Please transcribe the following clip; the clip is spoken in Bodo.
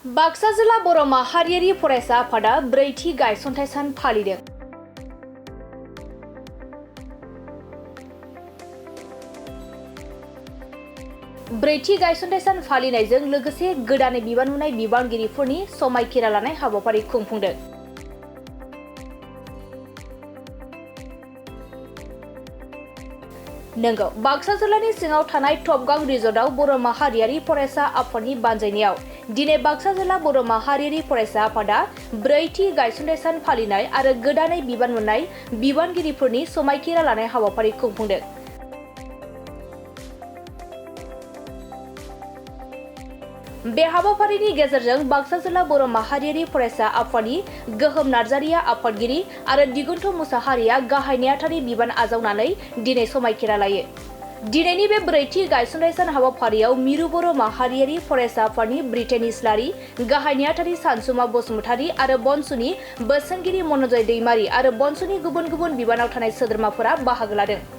बाक्सा जिल्ला बर' माहारियारि फरायसा आफादा ब्रैथि गायसनथाइ सान फालिदों। ब्रैथि गायसनथाइ सान फालिनायजों लोगोसे गोदानै बिबान मोननाय बिबानगिरिफोरनि समायखिरा लानाय हाबाफारि खुंफुंदों। नंगौ, बाक्सा जिल्लानि सिङाव थानाय टपगां रिजर्टआव बर' माहारियारि फरायसा आफादनि बानजायनायाव दिनै बाक्सा जिल्ला बर' माहारियारि फरायसा आफादा ब्रैथि गायसनथाइ सान फालिनाय आरो गोदानै बिबान मोननाय बिबानगिरिफोरनि समायखिरा लानाय हाबाफारि खुंफुंदों। बे हाबाफारिनि गेजेरजों बाक्सा जिल्ला बर' माहारियारि फरायसा आफादनि गोहोम नार्जारिया आफादगिरि आरो दिगन्त मुसाहारिया गाहाय नेहाथारि बिबान आजावनानै दिनै समायखिरा लायो। दिनैनि बे ब्रैथि गायसनथाइ सान हाबाफारियाव मिरु बर' माहारियारि फरायसा आफादनि ब्रिटेन इस्लारि, गाहाय नेहाथारि सानसुमा बसुमतारी आरो बनसुनि बोसोनगिरि मनजय दैमारि आरो बनसुनि गुबुन गुबुन बिबानाव थानाय सोद्रोमाफोरा बाहागो लादों।